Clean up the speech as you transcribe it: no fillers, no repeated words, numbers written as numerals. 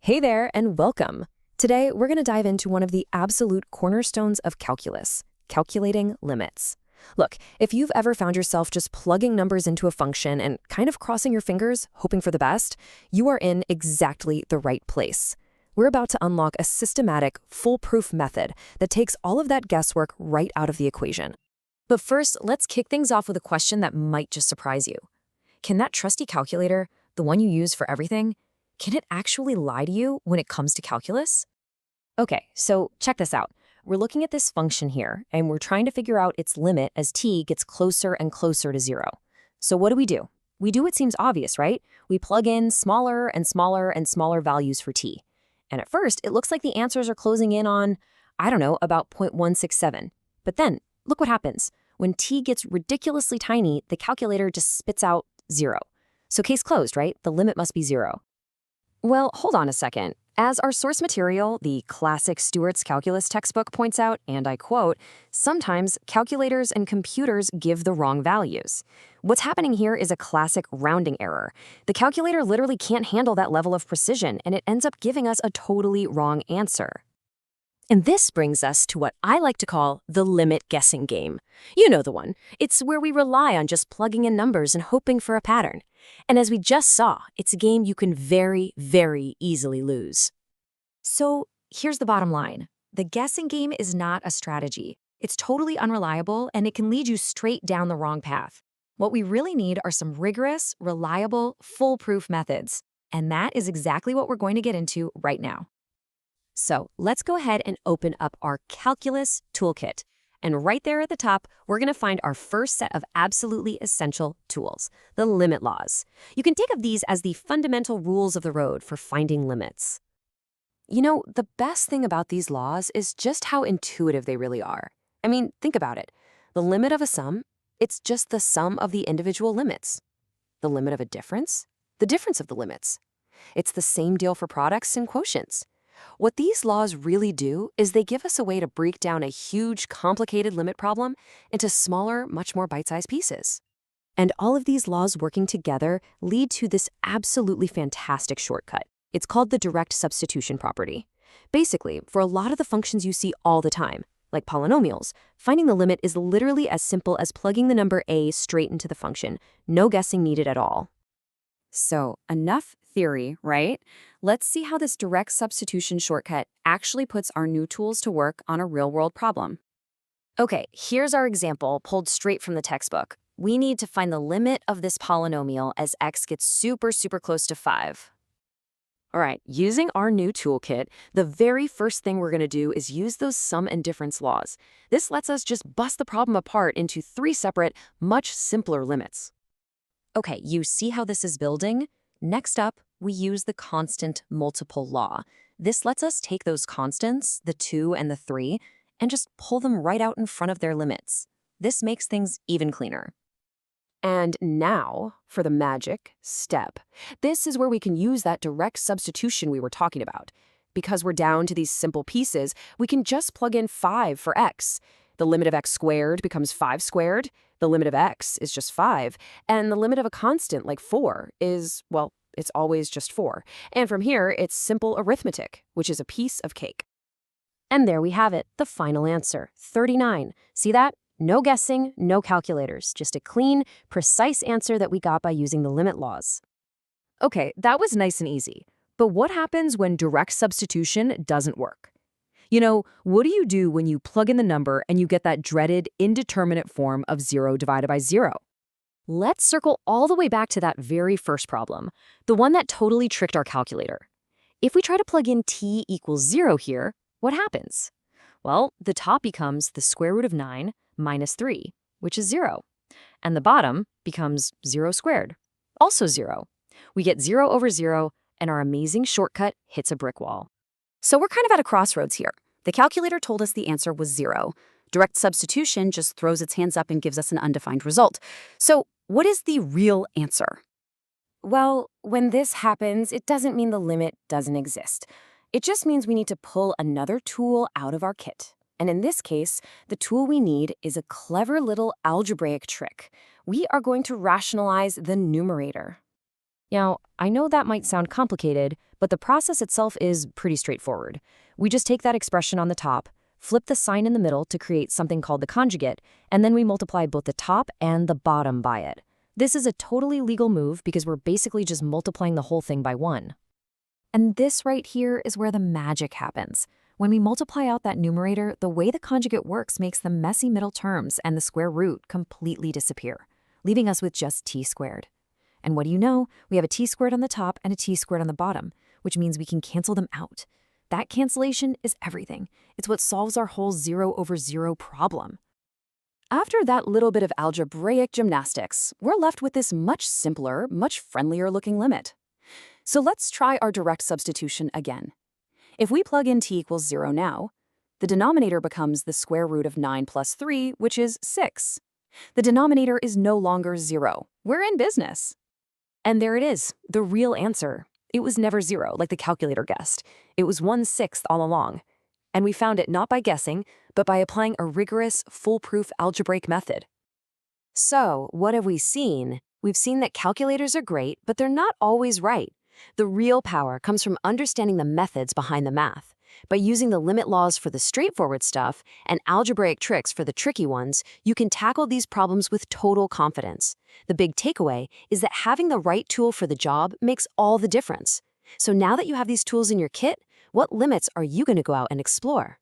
Hey there, and welcome. Today, we're going to dive into one of the absolute cornerstones of calculus, calculating limits. Look, if you've ever found yourself just plugging numbers into a function and kind of crossing your fingers, hoping for the best, you are in exactly the right place. We're about to unlock a systematic, foolproof method that takes all of that guesswork right out of the equation. But first, let's kick things off with a question that might just surprise you. Can that trusty calculator, the one you use for everything, can it actually lie to you when it comes to calculus? Okay, so check this out. We're looking at this function here, and we're trying to figure out its limit as t gets closer and closer to 0. So what do? We do what seems obvious, right? We plug in smaller and smaller and smaller values for t. And at first, it looks like the answers are closing in on, I don't know, about 0.167. But then, look what happens. When t gets ridiculously tiny, the calculator just spits out 0. So case closed, right? The limit must be 0. Well, hold on a second. As our source material, the classic Stewart's Calculus textbook points out, and I quote, sometimes calculators and computers give the wrong values. What's happening here is a classic rounding error. The calculator literally can't handle that level of precision, and it ends up giving us a totally wrong answer. And this brings us to what I like to call the limit guessing game. You know the one. It's where we rely on just plugging in numbers and hoping for a pattern. And as we just saw, it's a game you can very, very easily lose. So here's the bottom line. The guessing game is not a strategy. It's totally unreliable, and it can lead you straight down the wrong path. What we really need are some rigorous, reliable, foolproof methods. And that is exactly what we're going to get into right now. So let's go ahead and open up our Calculus Toolkit. And right there at the top, we're going to find our first set of absolutely essential tools, the limit laws. You can think of these as the fundamental rules of the road for finding limits. You know, the best thing about these laws is just how intuitive they really are. I mean, think about it. The limit of a sum, it's just the sum of the individual limits. The limit of a difference, the difference of the limits. It's the same deal for products and quotients. What these laws really do is they give us a way to break down a huge, complicated limit problem into smaller, much more bite-sized pieces. And all of these laws working together lead to this absolutely fantastic shortcut. It's called the direct substitution property. Basically, for a lot of the functions you see all the time, like polynomials, finding the limit is literally as simple as plugging the number a straight into the function, no guessing needed at all. So, enough theory, right? Let's see how this direct substitution shortcut actually puts our new tools to work on a real-world problem. Okay, here's our example pulled straight from the textbook. We need to find the limit of this polynomial as x gets super close to 5. All right, using our new toolkit, the very first thing we're going to do is use those sum and difference laws. This lets us just bust the problem apart into 3 separate, much simpler limits. Okay, you see how this is building? Next up, we use the constant multiple law. This lets us take those constants, the 2 and the 3, and just pull them right out in front of their limits. This makes things even cleaner. And now for the magic step. This is where we can use that direct substitution we were talking about. Because we're down to these simple pieces, we can just plug in 5 for x. The limit of x squared becomes 5 squared. The limit of x is just 5. And the limit of a constant, like 4, is, well, it's always just 4. And from here, it's simple arithmetic, which is a piece of cake. And there we have it, the final answer, 39. See that? No guessing, no calculators, just a clean, precise answer that we got by using the limit laws. Okay, that was nice and easy. But what happens when direct substitution doesn't work? You know, what do you do when you plug in the number and you get that dreaded indeterminate form of 0 divided by 0? Let's circle all the way back to that very first problem, the one that totally tricked our calculator. If we try to plug in t equals 0 here, what happens? Well, the top becomes the square root of 9 minus 3, which is 0. And the bottom becomes 0 squared, also 0. We get 0 over 0, and our amazing shortcut hits a brick wall. So we're kind of at a crossroads here. The calculator told us the answer was 0. Direct substitution just throws its hands up and gives us an undefined result. So what is the real answer? Well, when this happens, it doesn't mean the limit doesn't exist. It just means we need to pull another tool out of our kit. And in this case, the tool we need is a clever little algebraic trick. We are going to rationalize the numerator. Now, I know that might sound complicated, but the process itself is pretty straightforward. We just take that expression on the top, flip the sign in the middle to create something called the conjugate, and then we multiply both the top and the bottom by it. This is a totally legal move because we're basically just multiplying the whole thing by 1. And this right here is where the magic happens. When we multiply out that numerator, the way the conjugate works makes the messy middle terms and the square root completely disappear, leaving us with just t squared. And what do you know? We have a t squared on the top and a t squared on the bottom, which means we can cancel them out. That cancellation is everything. It's what solves our whole 0 over 0 problem. After that little bit of algebraic gymnastics, we're left with this much simpler, much friendlier looking limit. So let's try our direct substitution again. If we plug in t equals 0 now, the denominator becomes the square root of 9 plus 3, which is 6. The denominator is no longer 0. We're in business. And there it is, the real answer. It was never 0, like the calculator guessed. It was 1/6 all along. And we found it not by guessing, but by applying a rigorous, foolproof algebraic method. So, what have we seen? We've seen that calculators are great, but they're not always right. The real power comes from understanding the methods behind the math. By using the limit laws for the straightforward stuff and algebraic tricks for the tricky ones, you can tackle these problems with total confidence. The big takeaway is that having the right tool for the job makes all the difference. So now that you have these tools in your kit, what limits are you going to go out and explore?